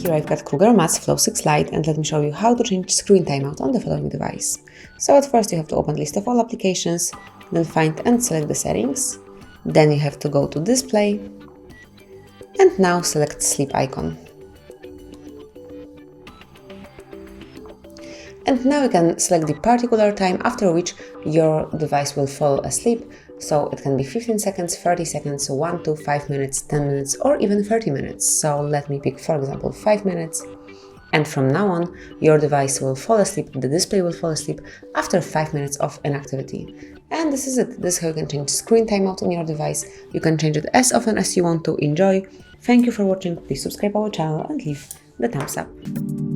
Here I've got KRUGER MATZ Flow 6 Lite, and let me show you how to change screen timeout on the following device. So at first you have to open list of all applications, then find and select the settings. Then you have to go to display, and now select sleep icon. And now you can select the particular time after which your device will fall asleep. So it can be 15 seconds, 30 seconds, 1 to 5 minutes, 10 minutes, or even 30 minutes. So let me pick, for example, 5 minutes. And from now on, your device will fall asleep, the display will fall asleep after 5 minutes of inactivity. And this is it. This is how you can change screen timeout on your device. You can change it as often as you want to. Enjoy. Thank you for watching. Please subscribe our channel and leave the thumbs up.